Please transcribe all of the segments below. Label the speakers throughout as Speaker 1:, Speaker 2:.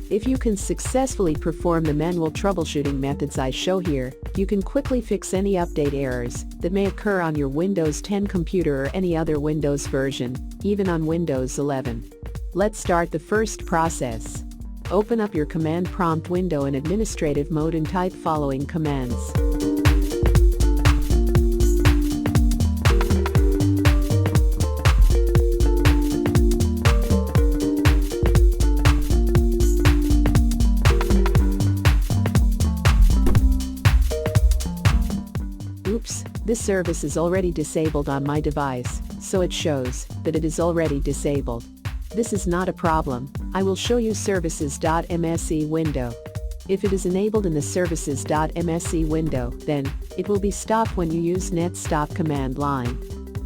Speaker 1: If you can successfully perform the manual troubleshooting methods I show here, you can quickly fix any update errors that may occur on your Windows 10 computer or any other Windows version, even on Windows 11. Let's start the first process. Open up your command prompt window in administrative mode and type following commands. Oops, this service is already disabled on my device, so it shows that it is already disabled. This is not a problem. I will show you services.msc window. If it is enabled in the services.msc window, then it will be stopped when you use net stop command line.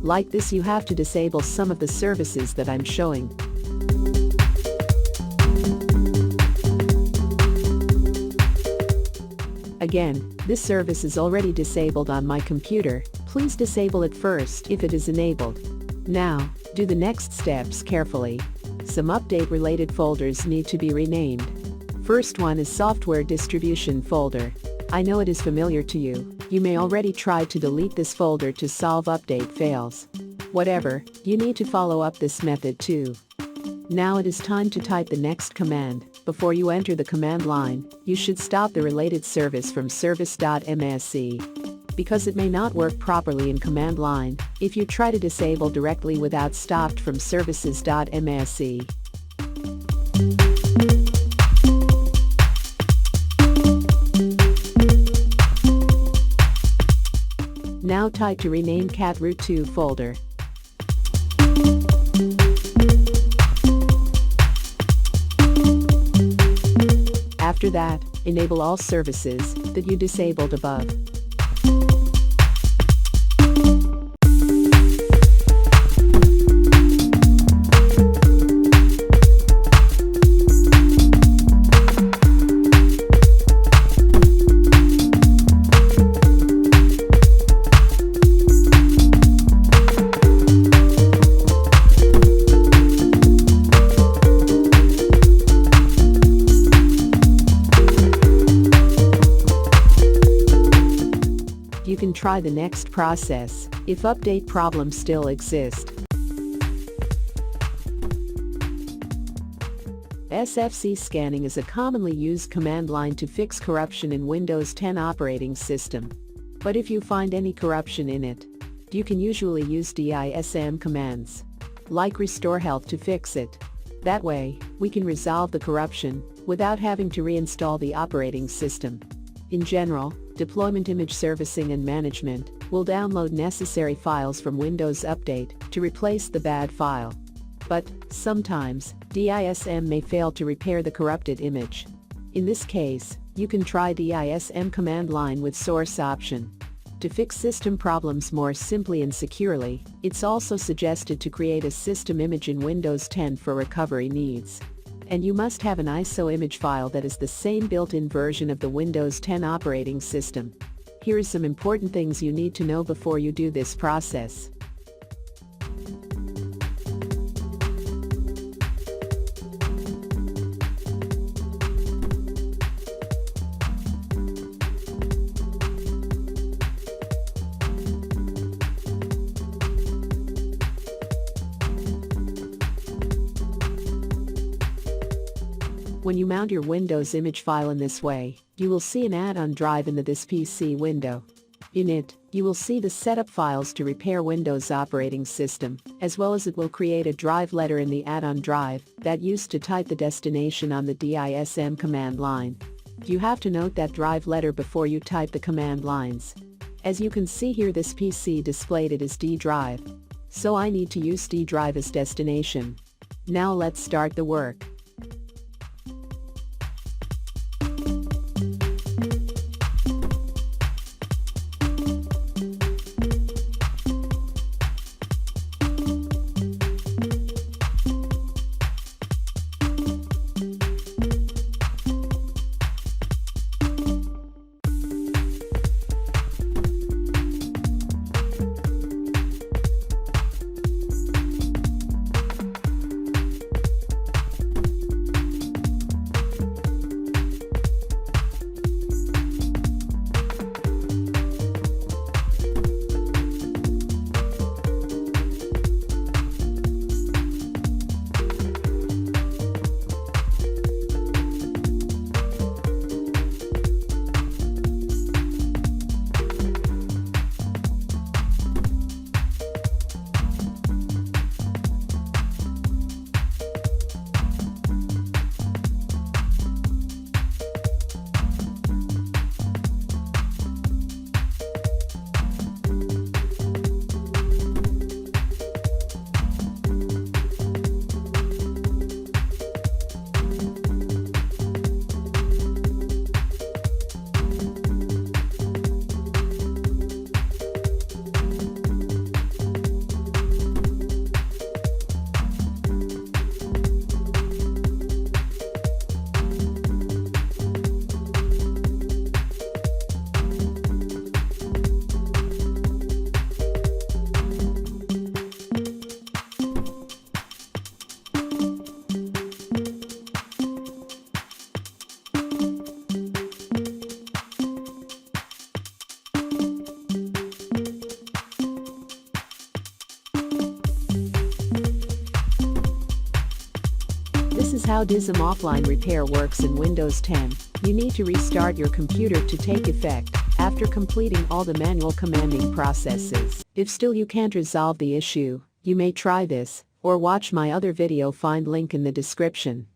Speaker 1: Like this, you have to disable some of the services that I'm showing. Again, this service is already disabled on my computer. Please disable it first if it is enabled. Now, do the next steps carefully. Some update-related folders need to be renamed. First one is Software Distribution folder. I know it is familiar to you. You may already try to delete this folder to solve update fails. Whatever, you need to follow up this method too. Now it is time to type the next command. Before you enter the command line, you should stop the related service from service.msc. Because it may not work properly in command line if you try to disable directly without stopped from services.msc. Now type to rename catroot2 folder. After that, enable all services that you disabled above. You can try the next process if update problems still exist. SFC scanning is a commonly used command line to fix corruption in Windows 10 operating system. But if you find any corruption in it, you can usually use DISM commands, like restore health, to fix it. That way, we can resolve the corruption without having to reinstall the operating system. In general, Deployment Image Servicing and Management will download necessary files from Windows Update to replace the bad file. But sometimes, DISM may fail to repair the corrupted image. In this case, you can try DISM command line with source option. To fix system problems more simply and securely, it's also suggested to create a system image in Windows 10 for recovery needs. And you must have an ISO image file that is the same built-in version of the Windows 10 operating system. Here are some important things you need to know before you do this process. When you mount your Windows image file in this way, you will see an add-on drive in the This PC window. In it, you will see the setup files to repair Windows operating system, as well as it will create a drive letter in the add-on drive that used to type the destination on the DISM command line. You have to note that drive letter before you type the command lines. As you can see here, this PC displayed it as D drive. So I need to use D drive as destination. Now let's start the work. This is how DISM offline repair works in Windows 10. You need to restart your computer to take effect after completing all the manual commanding processes. If still you can't resolve the issue, you may try this or watch my other video, find link in the description.